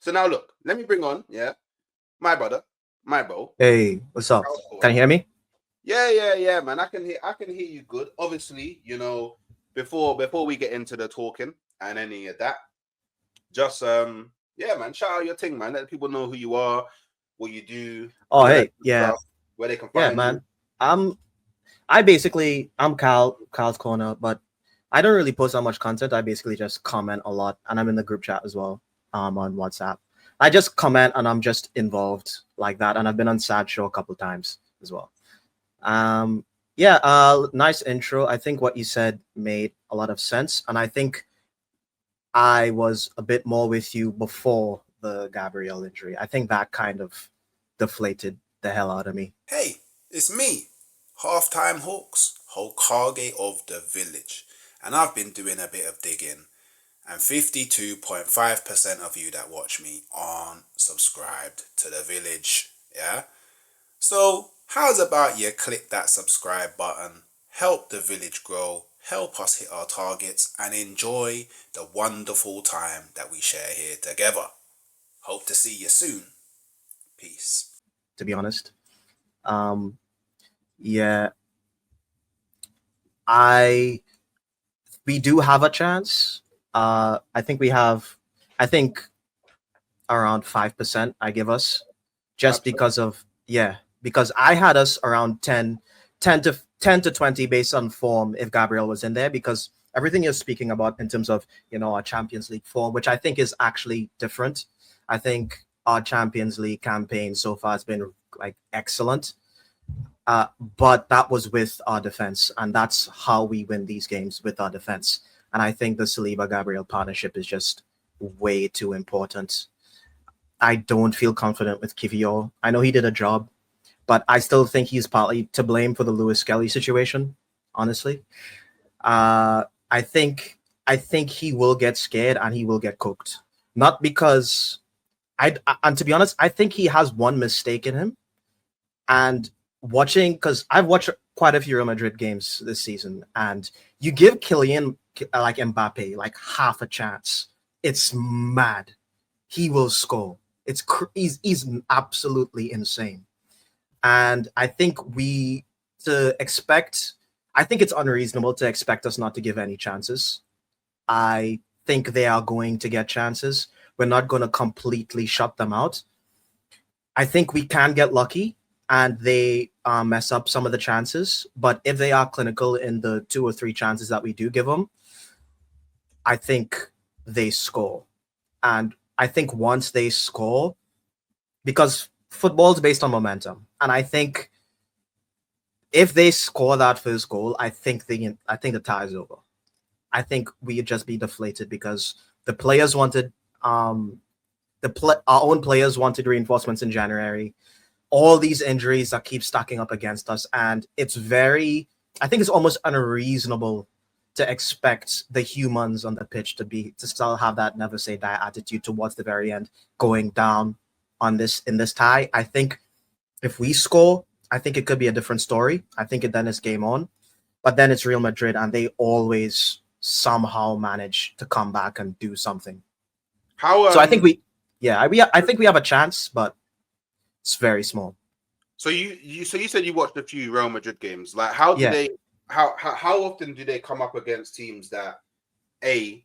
So now look, let me bring on, my brother, my bro. Hey, what's up? Can you hear me? Yeah, man. I can hear you good. Obviously, before we get into the talking and any of that, just yeah, man, shout out your thing, man. Let people know who you are, what you do, Oh, all of that hey, yeah, stuff, where they can yeah, find you. man. I'm I'm Kyle's corner, but I don't really post that much content. I basically just comment a lot, and I'm in the group chat as well, on WhatsApp. I just comment and I'm just involved like that, and I've been on Sad Show a couple times as well. Um, yeah, nice intro. I think what you said made a lot of sense, and I think I was a bit more with you before the Gabriel injury. I think that kind of deflated the hell out of me. Hey, it's me, half-time hooks, Hokage of the village, and I've been doing a bit of digging, and 52.5% of you that watch me aren't subscribed to the village, yeah? So, how's about you click that subscribe button, help the village grow, help us hit our targets, and enjoy the wonderful time that we share here together. Hope to see you soon. Peace. To be honest, um, yeah, I we do have a chance. I think we have. I think around 5%. I give us just Absolutely. because of because I had us around 10 to 20 based on form if Gabriel was in there, because everything you're speaking about in terms of our Champions League form, which I think is actually different. I think our Champions League campaign so far has been like excellent. Uh, but that was with our defense, and that's how we win these games, with our defense. And I think the Saliba Gabriel partnership is just way too important. I don't feel confident with Kivior. I know he did a job, but I still think he's partly to blame for the Lewis Skelly situation. Honestly, I think he will get scared and he will get cooked. Not because and to be honest, I think he has one mistake in him. And watching, because I've watched quite a few Real Madrid games this season, and you give Kylian like Mbappe like half a chance, it's mad. He will score. He's absolutely insane. And I think to expect, I think it's unreasonable to expect us not to give any chances. I think they are going to get chances. We're not going to completely shut them out. I think we can get lucky and they mess up some of the chances. But if they are clinical in the 2 or 3 chances that we do give them, I think they score. And I think once they score, because football is based on momentum, and I think if they score that first goal, I think the tie is over. I think we'd just be deflated because the players wanted our own players wanted reinforcements in January. All these injuries that keep stacking up against us, and I think it's almost unreasonable to expect the humans on the pitch to still have that never say die attitude towards the very end, going down on this in this tie. I think if we score, I think it could be a different story. I think then it's game on. But then it's Real Madrid, and they always somehow manage to come back and do something. How So I think I think we have a chance, but it's very small. so you said you watched a few Real Madrid games. Like, how do Yeah, they how often do they come up against teams that a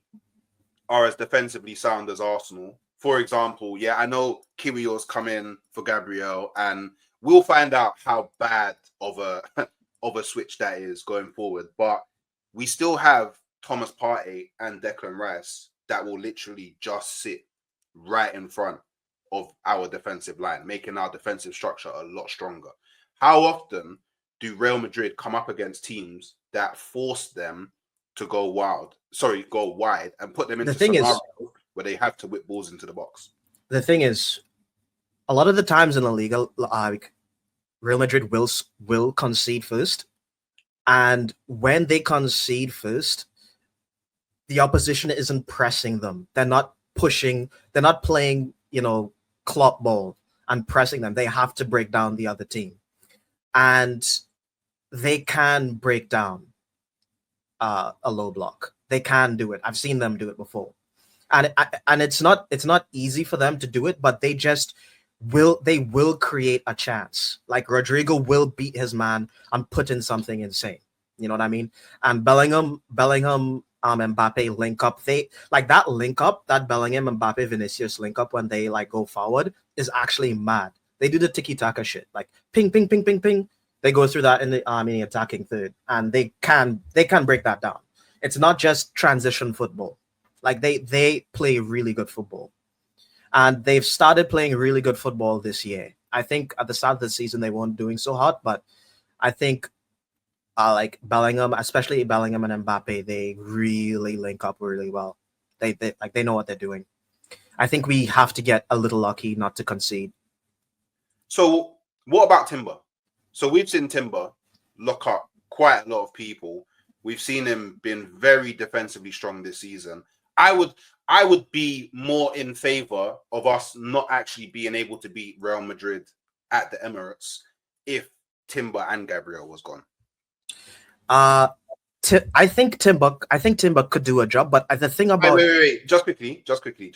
are as defensively sound as Arsenal? For example, yeah, I know Kyrgios come in for Gabriel, and we'll find out how bad of a of a switch that is going forward. But we still have Thomas Partey and Declan Rice that will literally just sit right in front of our defensive line, making our defensive structure a lot stronger. How often do Real Madrid come up against teams that force them to go wide and put them the into thing scenarios is, where they have to whip balls into the box? the thing is, a lot of the times in La Liga, like Real Madrid will concede first, and when they concede first, the opposition isn't pressing them. They're not pushing. They're not playing, clock ball and pressing them. They have to break down the other team, and they can break down a low block. They can do it. I've seen them do it before. and it's not easy for them to do it, but they will create a chance. Like Rodrigo will beat his man and put in something insane. You know what I mean? And Bellingham, Mbappe link up. They like that link up, that Bellingham, Mbappe, Vinicius link up when they like go forward is actually mad. They do the tiki taka shit, like ping, ping, ping, ping, ping. They go through that in the attacking third, and they can break that down. It's not just transition football. Like they play really good football. And they've started playing really good football this year. I think at the start of the season they weren't doing so hot, but I think like Bellingham, especially Bellingham and Mbappe, they really link up really well. They know what they're doing. I think we have to get a little lucky not to concede. So what about Timber? So we've seen Timber lock up quite a lot of people. We've seen him been very defensively strong this season. I would be more in favor of us not actually being able to beat Real Madrid at the Emirates if Timber and Gabriel was gone. I think Timber could do a job, but the thing about wait. Just quickly.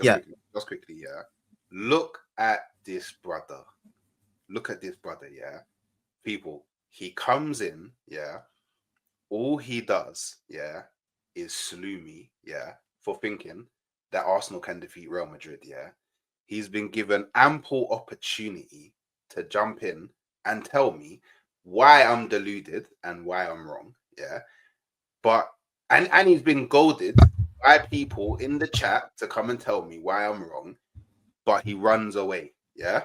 Yeah. Look at this brother. Yeah. People, he comes in, yeah. All he does, yeah, is slew me, yeah, for thinking that Arsenal can defeat Real Madrid, yeah. He's been given ample opportunity to jump in and tell me why I'm deluded and why I'm wrong, yeah. But and he's been goaded by people in the chat to come and tell me why I'm wrong, but he runs away, yeah.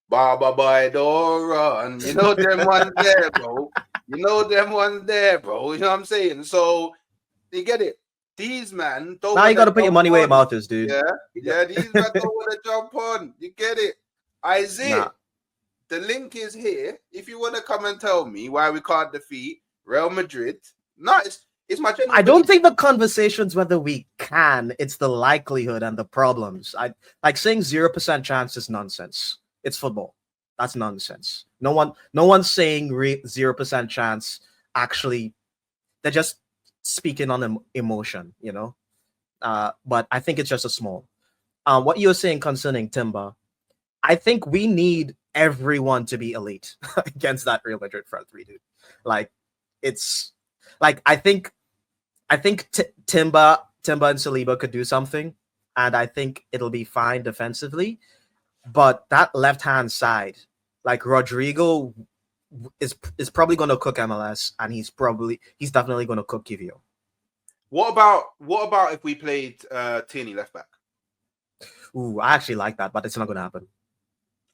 Baba boy, don't run. You know them ones there, bro. You know what I'm saying? So you get it. These man don't. Now you got to put your money where your mouth is, dude. Yeah. These men don't want to jump on. You get it, Isaiah. Nah. The link is here. If you want to come and tell me why we can't defeat Real Madrid, no, it's my genuine. I don't think the conversation's whether we can. It's the likelihood and the problems. I like saying 0% chance is nonsense. It's football. That's nonsense. No one's saying 0% chance. Actually, they're just speaking on emotion, you know. But I think it's just a small. What you're saying concerning Timber, I think we need everyone to be elite against that Real Madrid front three, dude. Like, it's like I think Timber and Saliba could do something, and I think it'll be fine defensively. But that left-hand side, like Rodrigo is probably going to cook MLS, and he's definitely going to cook Kivio. What about if we played Tierney left back? Ooh, I actually like that, but it's not going to happen.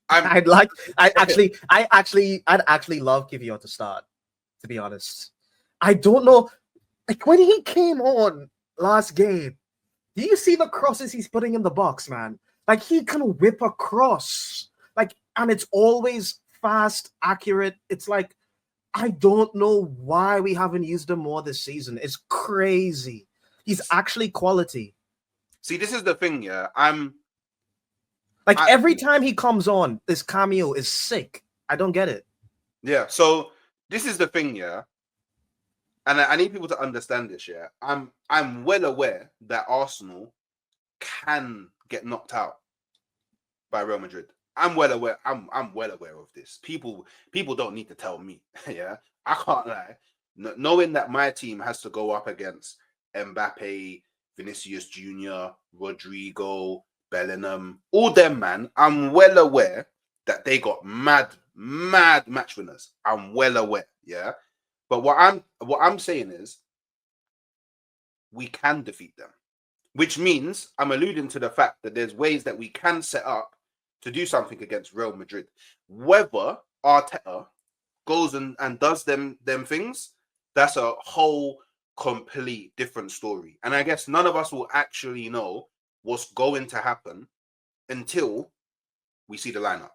I'd actually love Kivio to start, to be honest. I don't know, like when he came on last game, do you see the crosses he's putting in the box, man? Like he can whip a cross, like, and it's always fast, accurate. It's like, I don't know why we haven't used him more this season. It's crazy. He's actually quality. See, this is the thing, yeah. Every time he comes on, this cameo is sick. I don't get it. Yeah, so this is the thing, yeah. And I need people to understand this, yeah. I'm well aware that Arsenal can get knocked out by Real Madrid. I'm well aware. I'm well aware of this. People don't need to tell me. Yeah, I can't lie. Knowing that my team has to go up against Mbappe, Vinicius Jr., Rodrigo, Bellingham, all them, man. I'm well aware that they got mad match winners. I'm well aware. Yeah, but what I'm saying is we can defeat them. Which means I'm alluding to the fact that there's ways that we can set up to do something against Real Madrid. Whether Arteta goes and does them things, that's a whole complete different story. And I guess none of us will actually know what's going to happen until we see the lineup.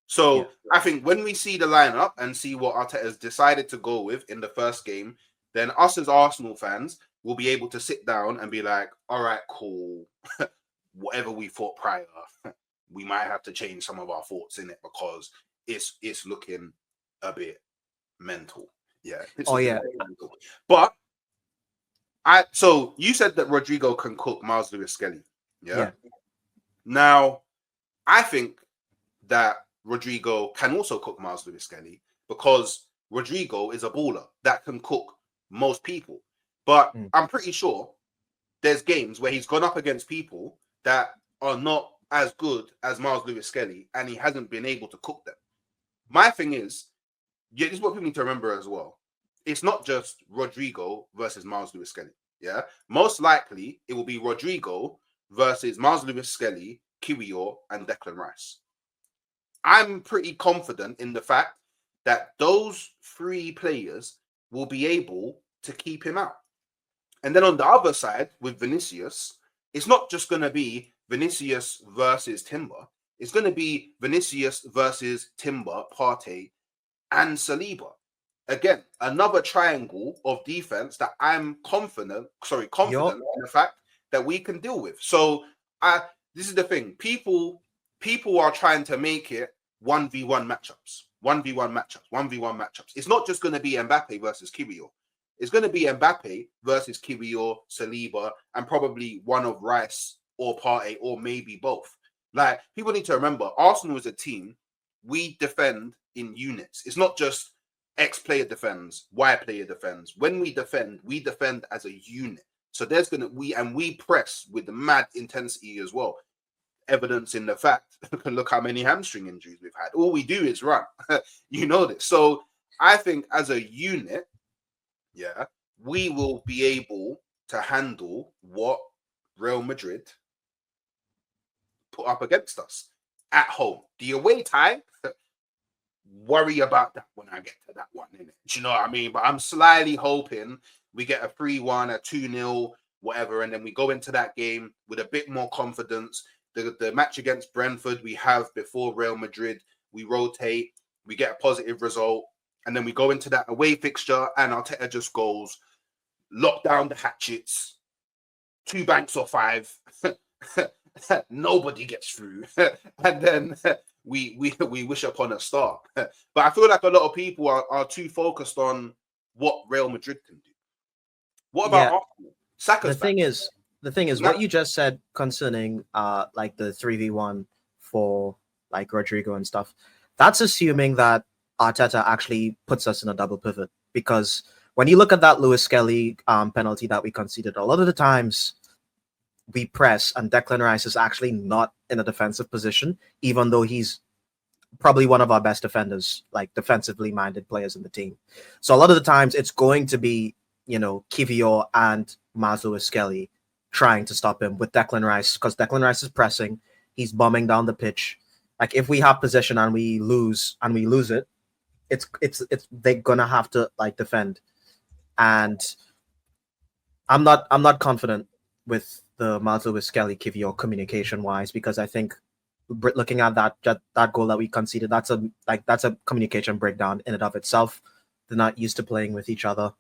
So yeah. I think when we see the lineup and see what Arteta has decided to go with in the first game, then us as Arsenal fans will be able to sit down and be like, all right, cool. Whatever we thought prior, we might have to change some of our thoughts in it because it's looking a bit mental. Yeah. Oh, yeah. Mental. But So you said that Rodrigo can cook Miles Lewis Skelly. Yeah. Yeah. Now, I think that Rodrigo can also cook Miles Lewis Skelly because Rodrigo is a baller that can cook most people. But I'm pretty sure there's games where he's gone up against people that are not as good as Miles Lewis Skelly, and he hasn't been able to cook them. My thing is, yeah, this is what people need to remember as well. It's not just Rodrigo versus Miles Lewis Skelly. Yeah, most likely it will be Rodrigo versus Miles Lewis Skelly, Kiwior, and Declan Rice. I'm pretty confident in the fact that those three players will be able to keep him out. And then on the other side with Vinicius, it's not just going to be Vinicius versus Timber. It's going to be Vinicius versus Timber, Partey, and Saliba. Again, another triangle of defense that I'm confident in the fact that we can deal with. So this is the thing. People are trying to make it 1v1 matchups. 1v1 matchups. 1v1 matchups. It's not just going to be Mbappe versus Kiwior. It's going to be Mbappe versus Kiwior, Saliba, and probably one of Rice or Partey, or maybe both. Like, people need to remember, Arsenal is a team. We defend in units. It's not just X player defends, Y player defends. When we defend as a unit. So there's we press with the mad intensity as well. Evidence in the fact, look how many hamstring injuries we've had. All we do is run. You know this. So I think as a unit, yeah, we will be able to handle what Real Madrid put up against us at home. The away time, worry about that when I get to that one, innit? Do you know what I mean? But I'm slightly hoping we get a 3-1, a 2-0, whatever, and then we go into that game with a bit more confidence. The match against Brentford we have before Real Madrid, we rotate, we get a positive result, and then we go into that away fixture and Arteta just goes, lock down the hatchets, 2 banks or 5, nobody gets through, and then we wish upon a star. But I feel like a lot of people are too focused on what Real Madrid can do. What about Arsenal? Saka's The thing is, what you just said concerning like the 3v1 for like Rodrigo and stuff, that's assuming that Arteta actually puts us in a double pivot. Because when you look at that Lewis Skelly penalty that we conceded, a lot of the times we press and Declan Rice is actually not in a defensive position, even though he's probably one of our best defenders, like defensively minded players in the team. So a lot of the times it's going to be, you know, Kiwior and Miles Lewis Skelly trying to stop him with Declan Rice, because Declan Rice is pressing, he's bombing down the pitch. Like if we have possession and we lose it, it's they're gonna have to like defend. And I'm not confident with the Miles Lewis Skelly Kiwior communication wise, because I think looking at that goal that we conceded, that's a communication breakdown in and of itself. They're not used to playing with each other.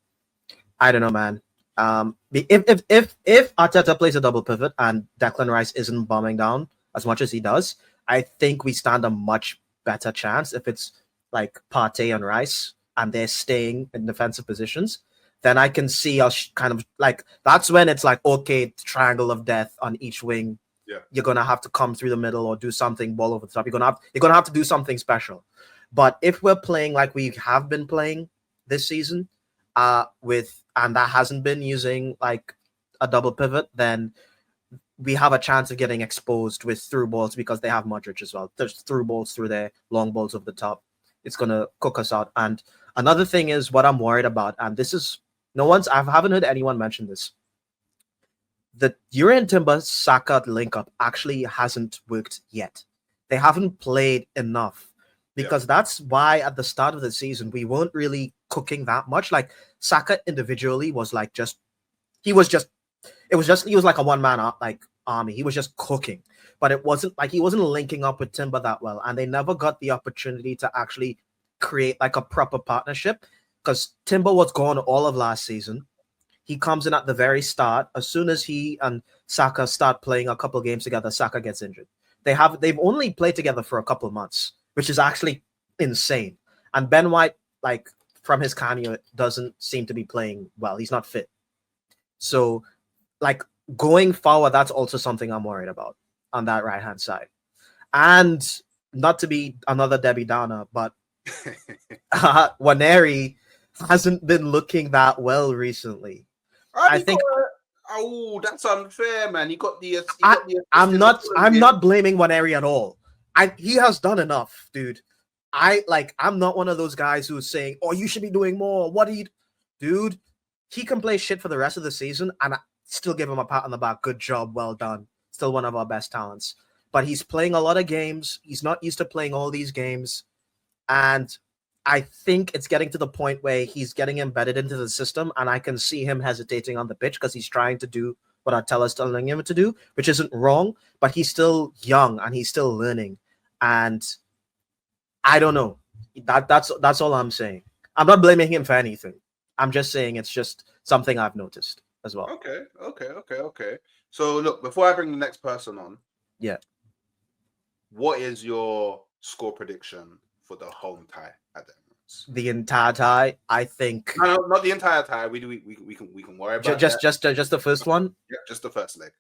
I don't know, man. If Arteta plays a double pivot and Declan Rice isn't bombing down as much as he does, I think we stand a much better chance. If it's like Partey and Rice and they're staying in defensive positions, then I can see us kind of like, that's when it's like, okay, triangle of death on each wing. Yeah. You're gonna have to come through the middle or do something ball over the top. You're gonna have to do something special. But if we're playing like we have been playing this season, and that hasn't been using like a double pivot, then we have a chance of getting exposed with through balls, because they have Modric as well. There's through balls through there, long balls over the top. It's gonna cook us out. And another thing is what I'm worried about, and this is I haven't heard anyone mention this. The Urian Timber Saka link up actually hasn't worked yet. They haven't played enough, because that's why at the start of the season we weren't really cooking that much. Like Saka individually was like he was like a one-man like army. He was just cooking, but it wasn't like he wasn't linking up with Timber that well, and they never got the opportunity to actually create like a proper partnership, because Timber was gone all of last season. He comes in at the very start. As soon as he and Saka start playing a couple games together, Saka gets injured. They've only played together for a couple of months, which is actually insane. And Ben White, like from his cameo, doesn't seem to be playing well. He's not fit. So, like going forward, that's also something I'm worried about on that right hand side. And not to be another Debbie Downer, but Waneri hasn't been looking that well recently. I think oh, that's unfair, man. He got the. I'm not blaming Waneri at all. He has done enough, dude. I'm not one of those guys who's saying, "Oh, you should be doing more." What do you, dude? He can play shit for the rest of the season, and I still give him a pat on the back. Good job, well done. Still one of our best talents. But he's playing a lot of games. He's not used to playing all these games, and I think it's getting to the point where he's getting embedded into the system, and I can see him hesitating on the pitch because he's trying to do what Arteta's telling him to do, which isn't wrong, but he's still young and he's still learning. And I don't know. That's all I'm saying. I'm not blaming him for anything. I'm just saying it's just something I've noticed as well. Okay. So look, before I bring the next person on, yeah, what is your score prediction for the home tie at the Emirates? The entire tie, I think. No, not the entire tie. We can worry about just the first one. Yeah, just the first leg.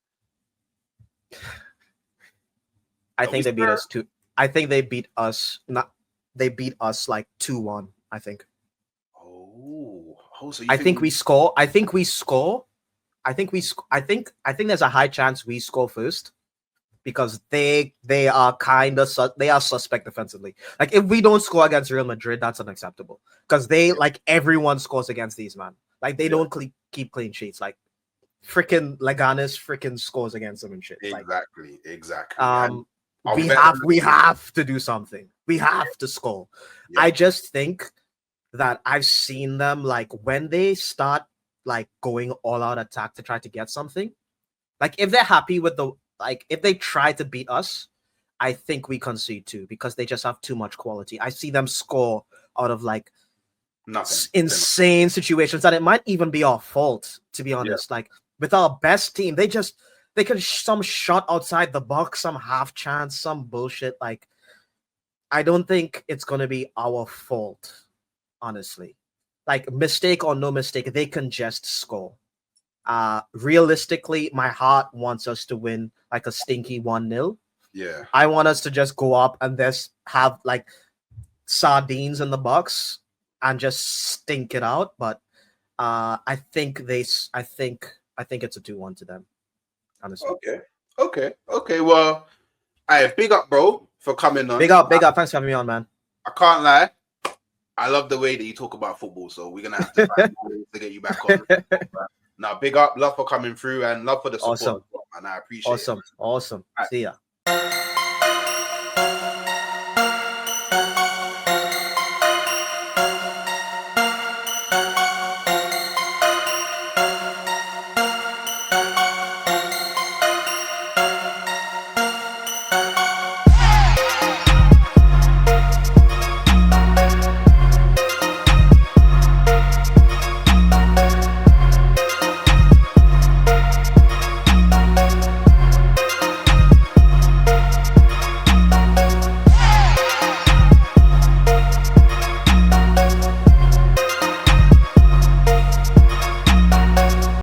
I think they beat us too. I think they beat us. They beat us like 2-1. I think. So I think we score. I think there's a high chance we score first, because they are suspect defensively. Like if we don't score against Real Madrid, that's unacceptable, because everyone scores against these, man. Like they don't keep clean sheets. Like freaking Leganes freaking scores against them and shit. Exactly. We have to do something. We have to score. Yeah. I just think that I've seen them, like when they start like going all out attack to try to get something, like if they're happy with if they try to beat us, I think we concede too, because they just have too much quality. I see them score out of insane situations that it might even be our fault, to be honest. Yeah. Like with our best team, they can some shot outside the box, some half chance, some bullshit. Like I don't think it's gonna be our fault, honestly. Like mistake or no mistake, they can just score. Realistically, my heart wants us to win like a stinky 1-0. Yeah. I want us to just go up and just have like sardines in the box and just stink it out. But I think it's a 2-1 to them. Honestly. Okay. Well, big up, bro, for coming on. Big up. Thanks for having me on, man. I can't lie. I love the way that you talk about football, so we're gonna have to find ways to get you back on. Now, big up, love for coming through, and love for the support. Awesome. And I appreciate it. Awesome. See ya.